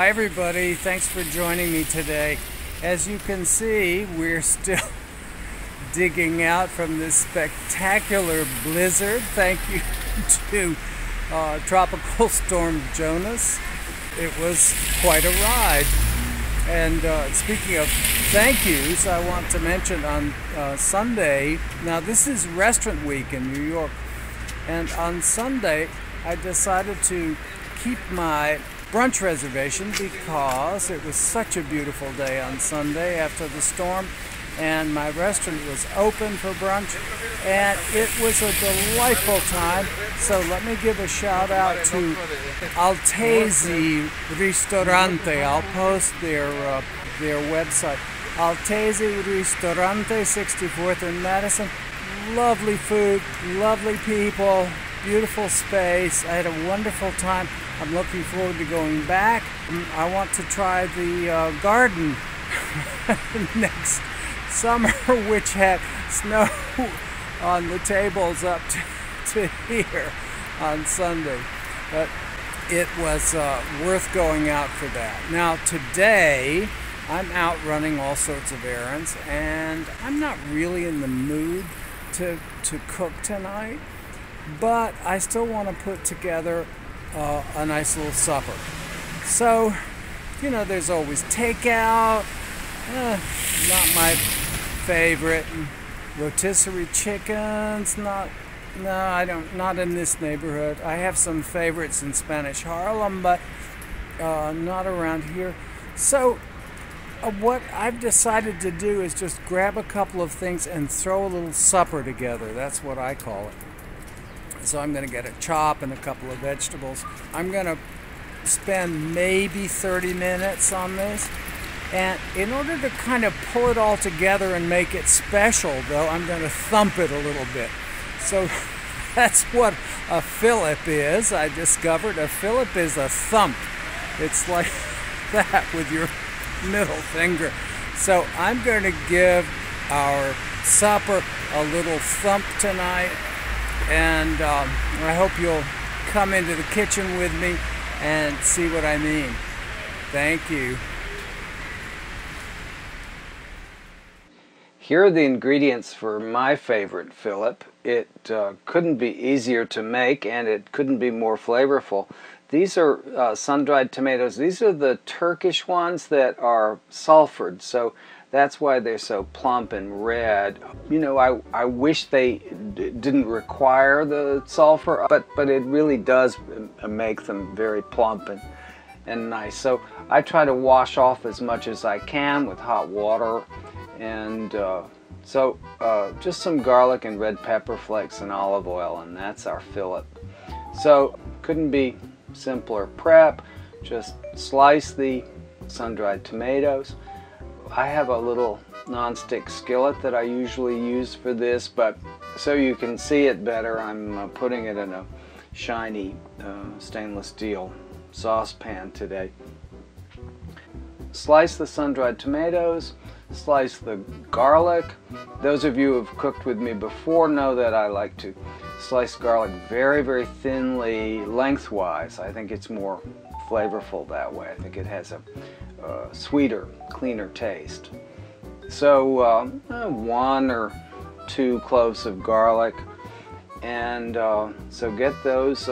Hi everybody, thanks for joining me today. As you can see, we're still digging out from this spectacular blizzard. Thank you to Tropical Storm Jonas. It was quite a ride. And speaking of thank yous, I want to mention on Sunday, now this is restaurant week in New York, and on Sunday I decided to keep my brunch reservation because it was such a beautiful day on Sunday after the storm, and my restaurant was open for brunch and it was a delightful time. So let me give a shout out to Altesi Ristorante. I'll post their website. Altesi Ristorante, 64th and Madison. Lovely food, lovely people, beautiful space. I had a wonderful time. I'm looking forward to going back. I want to try the garden next summer, which had snow on the tables up to here on Sunday. But it was worth going out for that. Now today, I'm out running all sorts of errands, and I'm not really in the mood to cook tonight, but I still want to put together a nice little supper. So, you know, there's always takeout, not my favorite. Rotisserie chickens, not in this neighborhood. I have some favorites in Spanish Harlem, but not around here. So what I've decided to do is just grab a couple of things and throw a little supper together. That's what I call it. So I'm going to get a chop and a couple of vegetables. I'm going to spend maybe 30 minutes on this. And in order to kind of pull it all together and make it special, though, I'm going to thump it a little bit. So that's what a fillip is. I discovered a fillip is a thump. It's like that with your middle finger. So I'm going to give our supper a little thump tonight. And I hope you'll come into the kitchen with me and see what I mean. Thank you. Here are the ingredients for my favorite fillip. It couldn't be easier to make, and it couldn't be more flavorful. These are sun-dried tomatoes. These are the Turkish ones that are sulfured, so that's why they're so plump and red. You know, I wish they didn't require the sulfur, but it really does make them very plump and nice. So I try to wash off as much as I can with hot water. And just some garlic and red pepper flakes and olive oil, and that's our fillip. So couldn't be simpler prep. Just slice the sun-dried tomatoes. I have a little non-stick skillet that I usually use for this, but so you can see it better, I'm putting it in a shiny stainless steel saucepan today. Slice the sun-dried tomatoes, slice the garlic. Those of you who have cooked with me before know that I like to slice garlic very, very thinly lengthwise. I think it's more flavorful that way. I think it has a sweeter, cleaner taste. So 1 or 2 cloves of garlic, and so get those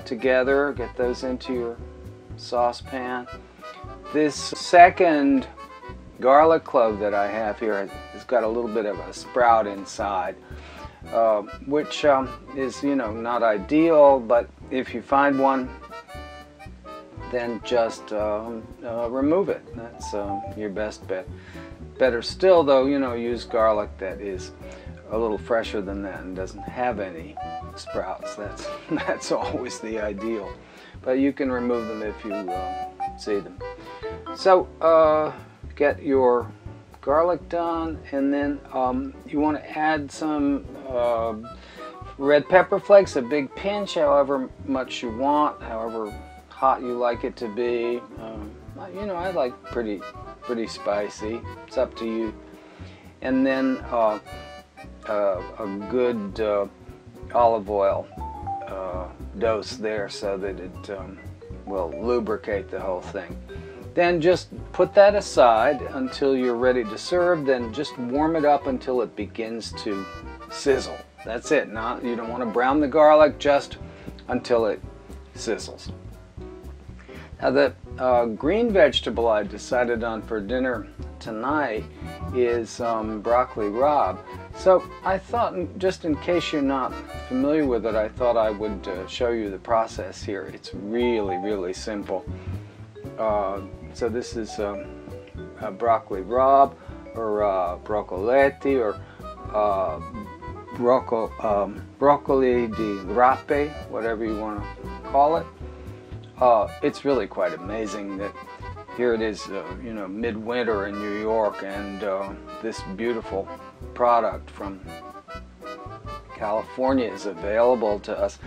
together, get those into your saucepan. This second garlic clove that I have here has got a little bit of a sprout inside, which is, you know, not ideal, but if you find one, then just remove it. That's your best bet. Better still, though, you know, use garlic that is a little fresher than that and doesn't have any sprouts. That's always the ideal. But you can remove them if you see them. So get your garlic done, and then you want to add some red pepper flakes, a big pinch, however much you want, however hot you like it to be. You know, I like pretty spicy. It's up to you. And then a good olive oil dose there so that it will lubricate the whole thing. Then just put that aside until you're ready to serve. Then just warm it up until it begins to sizzle. That's it. Now, you don't want to brown the garlic, just until it sizzles. Now, the green vegetable I decided on for dinner tonight is broccoli rabe. So I thought, just in case you're not familiar with it, I thought I would show you the process here. It's really, really simple. So this is broccoli rabe, or broccoletti, or broccoli di rape, whatever you want to call it. It's really quite amazing that here it is, you know, midwinter in New York, and this beautiful product from California is available to us.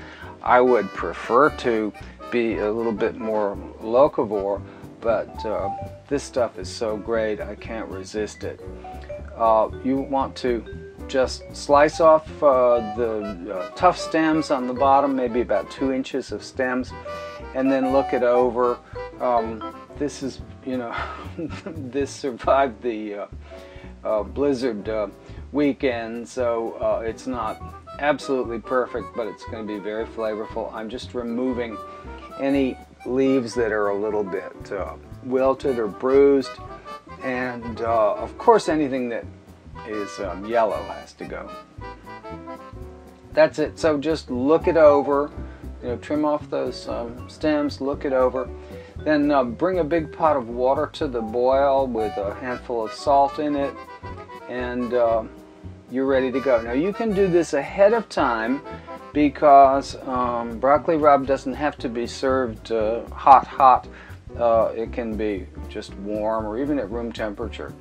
I would prefer to be a little bit more locavore, but this stuff is so great I can't resist it. You want to just slice off the tough stems on the bottom, maybe about 2 inches of stems, and then look it over. This is, you know, this survived the blizzard weekend, so it's not absolutely perfect, but it's going to be very flavorful. I'm just removing any leaves that are a little bit wilted or bruised, and of course anything that is yellow has to go. That's it. So just look it over, you know, trim off those stems, look it over, then bring a big pot of water to the boil with a handful of salt in it, and you're ready to go. Now you can do this ahead of time, because broccoli rabe doesn't have to be served hot. It can be just warm or even at room temperature.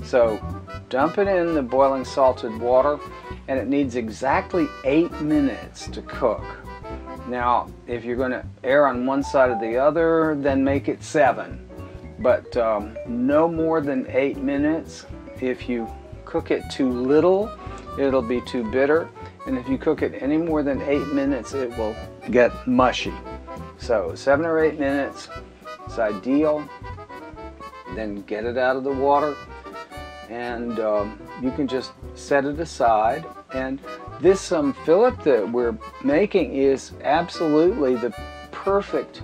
So dump it in the boiling salted water, and it needs exactly 8 minutes to cook. Now, if you're going to err on one side or the other, then make it 7. But no more than 8 minutes. If you cook it too little, it'll be too bitter. And if you cook it any more than 8 minutes, it will get mushy. So 7 or 8 minutes is ideal. Then get it out of the water, and you can just set it aside. And this Fillip that we're making is absolutely the perfect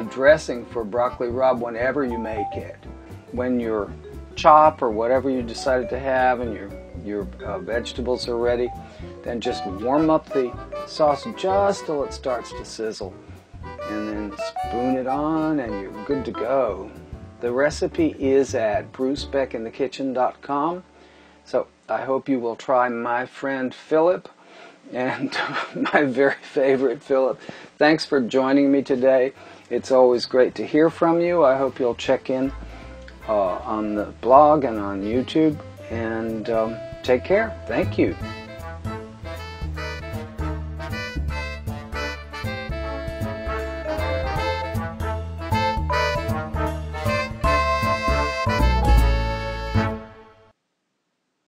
dressing for broccoli rabe whenever you make it. When your chop or whatever you decided to have and your vegetables are ready, then just warm up the sauce just till it starts to sizzle, and then spoon it on, and you're good to go. The recipe is at brucebeckinthekitchen.com. So I hope you will try my friend Fillip, and my very favorite Fillip. Thanks for joining me today. It's always great to hear from you. I hope you'll check in on the blog and on YouTube, and take care. Thank you.